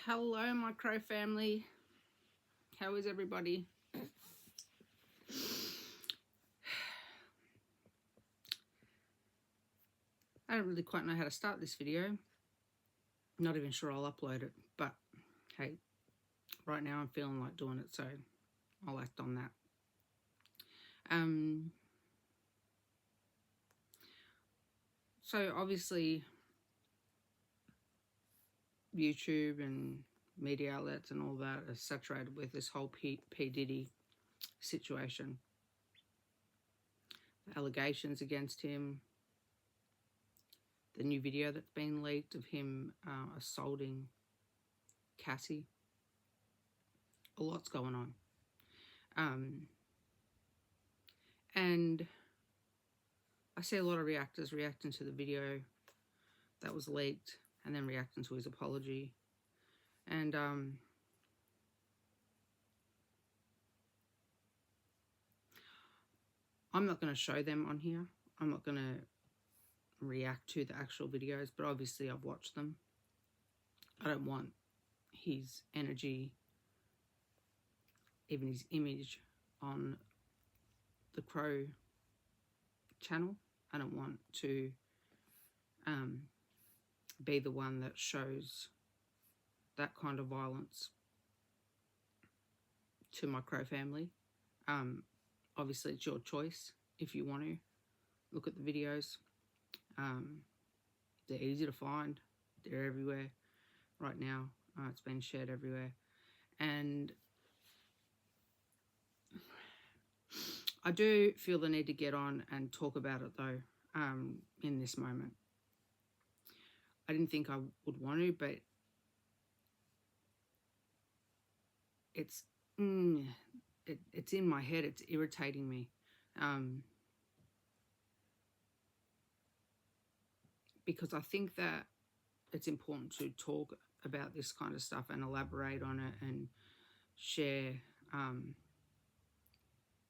Hello, my Crow family. How is everybody? I don't really quite know how to start this video. Not even sure I'll upload it, but hey, right now I'm feeling like doing it, so I'll act on that. So obviously YouTube and media outlets and all that are saturated with this whole P. Diddy situation. The allegations against him, the new video that's been leaked of him assaulting Cassie. A lot's going on. And I see a lot of reactors reacting to the video that was leaked and then reacting to his apology. And I'm not going to show them on here. I'm not going to react to the actual videos, but obviously I've watched them. I don't want his energy, even his image on the Crow channel. I don't want to be the one that shows that kind of violence to my Crow family. Obviously it's your choice if you want to look at the videos. They're easy to find. They're everywhere right now. It's been shared everywhere. And I do feel the need to get on and talk about it though, in this moment. I didn't think I would want to, but it's in my head. It's irritating me. Because I think that it's important to talk about this kind of stuff and elaborate on it and share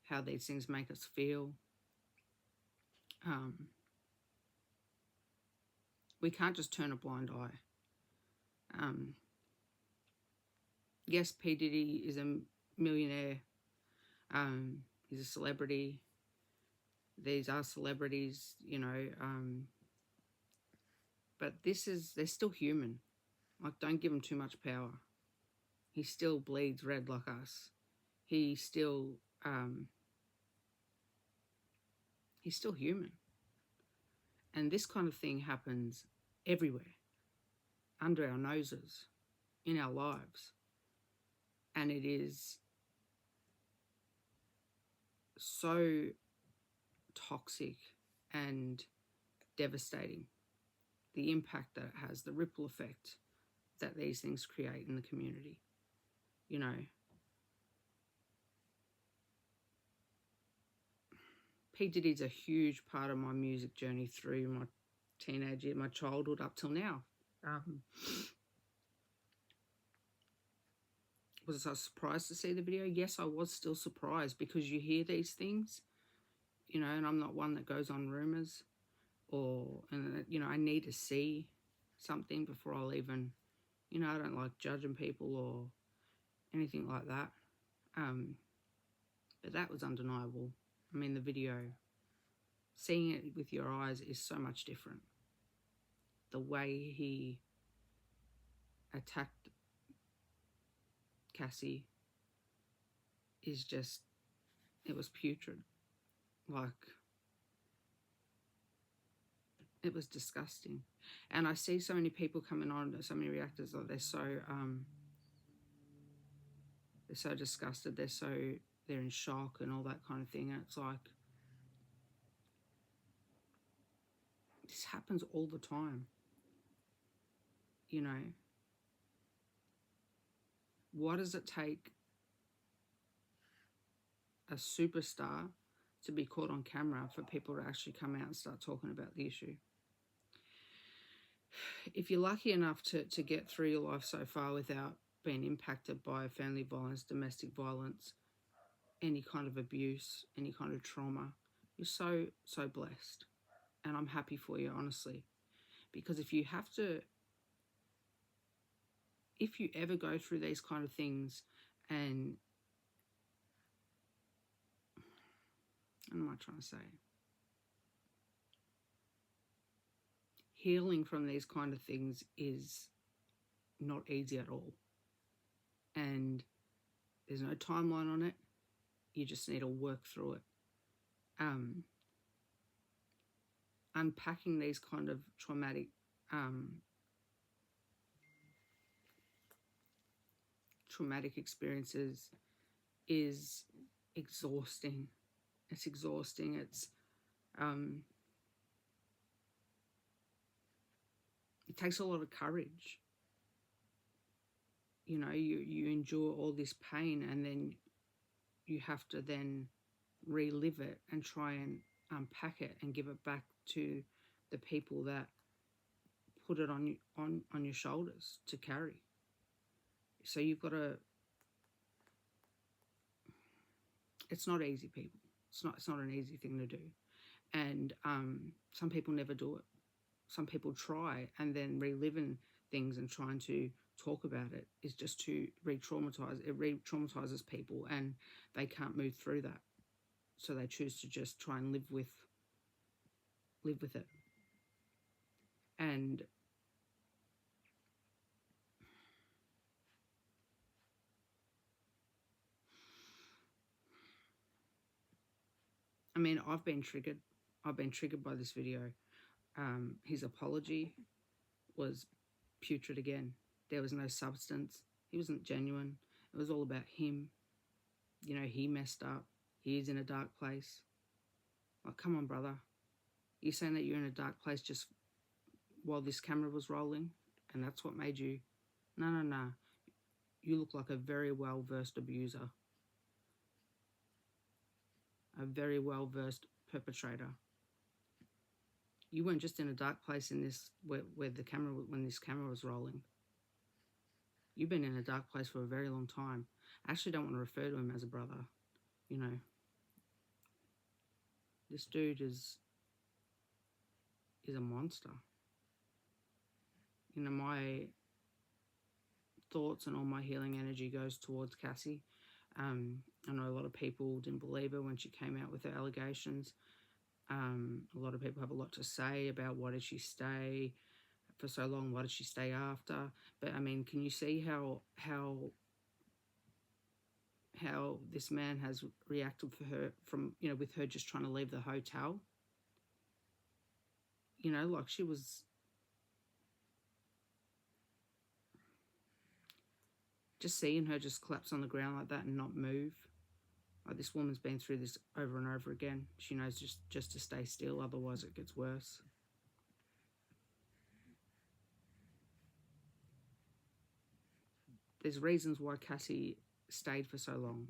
how these things make us feel. We can't just turn a blind eye. Yes, P. Diddy is a millionaire. He's a celebrity. These are celebrities, you know. But they're still human. Like, don't give him too much power. He still bleeds red like us. He's still human. And this kind of thing happens everywhere, under our noses, in our lives. And it is so toxic and devastating. The impact that it has, the ripple effect that these things create in the community. You know, P. Diddy's a huge part of my music journey through my teenage year, my childhood up till now. Was I surprised to see the video? Yes, I was still surprised, because you hear these things, you know, and I'm not one that goes on rumors and you know, I need to see something before I'll even, you know, I don't like judging people or anything like that. But that was undeniable. I mean, the video, seeing it with your eyes is so much different. The way he attacked Cassie is just, it was putrid. Like, it was disgusting. And I see so many people coming on, so many reactors, like they're so disgusted, they're in shock and all that kind of thing. And it's like, this happens all the time. You know, what does it take a superstar to be caught on camera for people to actually come out and start talking about the issue? If you're lucky enough to get through your life so far without being impacted by family violence, domestic violence, any kind of abuse, any kind of trauma, you're so blessed. And I'm happy for you, honestly. Because if you have to if you ever go through these kind of things, and what am I trying to say? Healing from these kind of things is not easy at all. And there's no timeline on it. You just need to work through it. Unpacking these kind of traumatic experiences is exhausting. It's exhausting. It takes a lot of courage. You know, you endure all this pain, and then you have to then relive it and try and unpack it and give it back to the people that put it on your shoulders to carry. So you've got to. It's not easy, people. It's not an easy thing to do, and some people never do it. Some people try, and then reliving things and trying to talk about it is just to re-traumatize. It re-traumatizes people, and they can't move through that. So they choose to just try and live with it. And I mean, I've been triggered. I've been triggered by this video. His apology was putrid again. There was no substance. He wasn't genuine. It was all about him. You know, he messed up. He's in a dark place. Like, come on, brother. You're saying that you're in a dark place just while this camera was rolling, and that's what made you... No. You look like a very well-versed abuser. A very well-versed perpetrator. You weren't just in a dark place in this where the camera, when this camera was rolling. You've been in a dark place for a very long time. I actually don't want to refer to him as a brother. You know, this dude is a monster. You know, my thoughts and all my healing energy goes towards Cassie. I know a lot of people didn't believe her when she came out with her allegations. A lot of people have a lot to say about why did she stay for so long, why did she stay after. But I mean, can you see how this man has reacted for her, from, you know, with her just trying to leave the hotel? You know, like, she was... Just seeing her just collapse on the ground like that and not move. Like, this woman's been through this over and over again. She knows just to stay still, otherwise it gets worse. There's reasons why Cassie stayed for so long,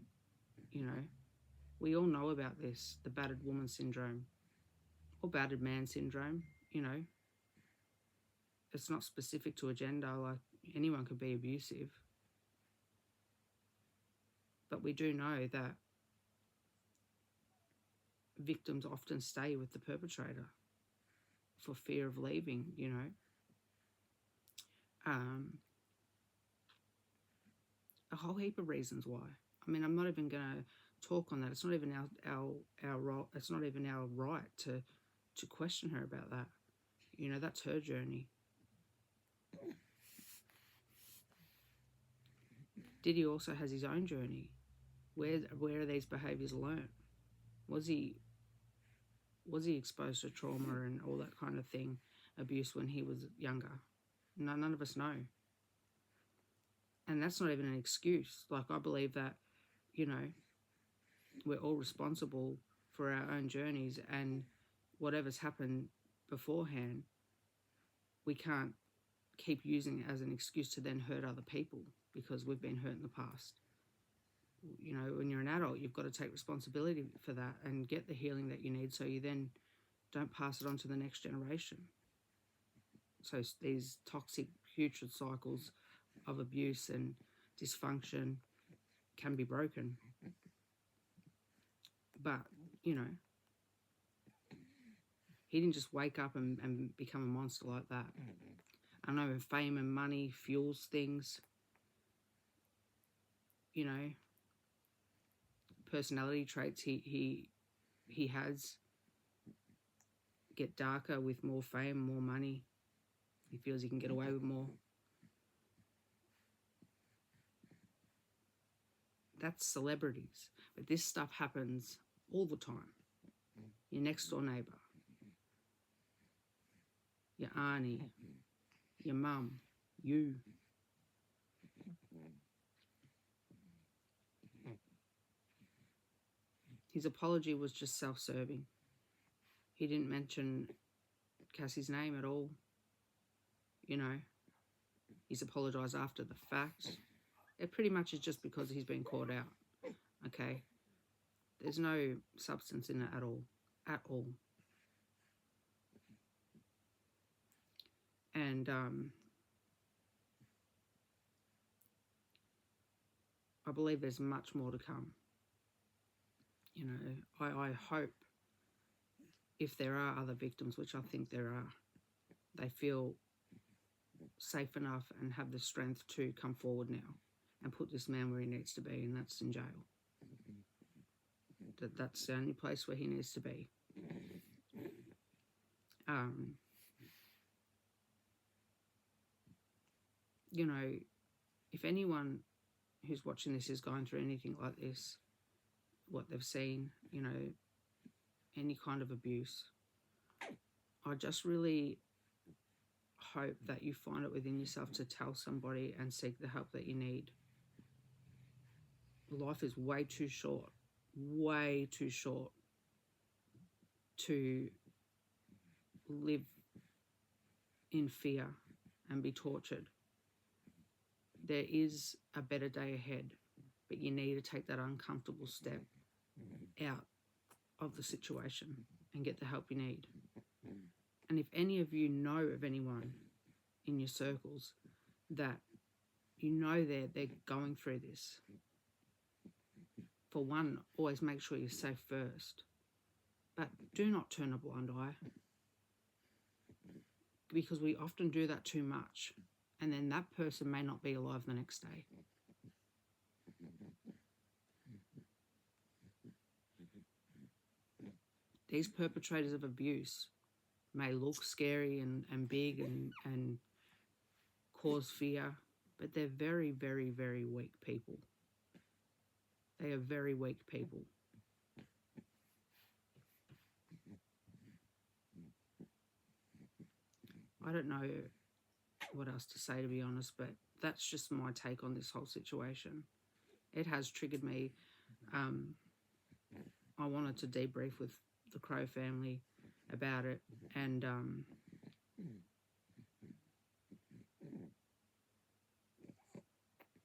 you know. We all know about this, the battered woman syndrome, or battered man syndrome, you know. It's not specific to a gender, like, anyone could be abusive. But we do know that victims often stay with the perpetrator for fear of leaving, you know. A whole heap of reasons why. I mean, I'm not even going to talk on that. It's not even our role. It's not even our right to question her about that. You know, that's her journey. Diddy also has his own journey. Where are these behaviours learnt? Was he exposed to trauma and all that kind of thing, abuse, when he was younger? No, none of us know. And that's not even an excuse. Like, I believe that, you know, we're all responsible for our own journeys, and whatever's happened beforehand, we can't keep using it as an excuse to then hurt other people because we've been hurt in the past. You know, when you're an adult, you've got to take responsibility for that and get the healing that you need, so you then don't pass it on to the next generation. So these toxic, putrid cycles of abuse and dysfunction can be broken. But, you know, he didn't just wake up and become a monster like that. I know fame and money fuels things. you know, personality traits he has get darker with more fame, more money. He feels he can get away with more. That's celebrities. But this stuff happens all the time. Your next door neighbour, your auntie, your mum, you. His apology was just self-serving. He didn't mention Cassie's name at all. You know, he's apologised after the fact. It pretty much is just because he's been caught out. Okay? There's no substance in it at all. At all. And I believe there's much more to come. You know, I hope if there are other victims, which I think there are, they feel safe enough and have the strength to come forward now and put this man where he needs to be, and that's in jail. That's the only place where he needs to be. You know, if anyone who's watching this is going through anything like this, what they've seen, you know, any kind of abuse, I just really hope that you find it within yourself to tell somebody and seek the help that you need. Life is way too short to live in fear and be tortured. There is a better day ahead, but you need to take that uncomfortable step out of the situation and get the help you need. And if any of you know of anyone in your circles that you know they're going through this, for one, always make sure you're safe first. But do not turn a blind eye, because we often do that too much, and then that person may not be alive the next day. These perpetrators of abuse may look scary and big and cause fear, but they're very, very, very weak people. They are very weak people. I don't know what else to say, to be honest, but that's just my take on this whole situation. It has triggered me. I wanted to debrief with the Crow family about it, and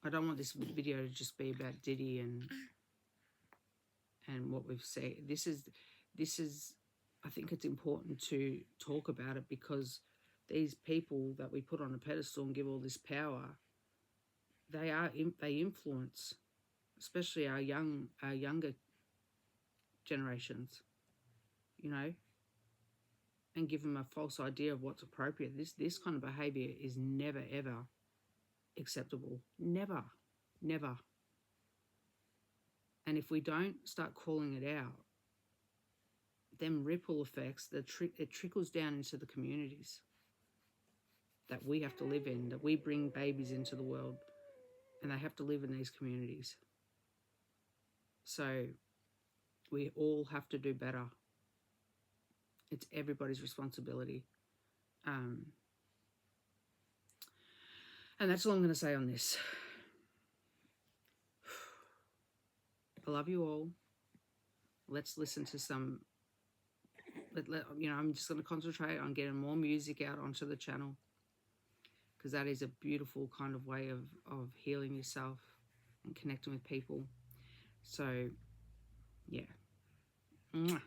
I don't want this video to just be about Diddy and what we've said. This is I think it's important to talk about it, because these people that we put on a pedestal and give all this power, they influence, especially our younger generations, you know, and give them a false idea of what's appropriate. This kind of behaviour is never ever acceptable. Never. And if we don't start calling it out, them ripple effects, it trickles down into the communities that we have to live in, that we bring babies into the world, and they have to live in these communities. So we all have to do better. It's everybody's responsibility. And that's all I'm going to say on this. I love you all. Let's listen to some... I'm just going to concentrate on getting more music out onto the channel, because that is a beautiful kind of way of healing yourself and connecting with people. So, yeah. Mwah.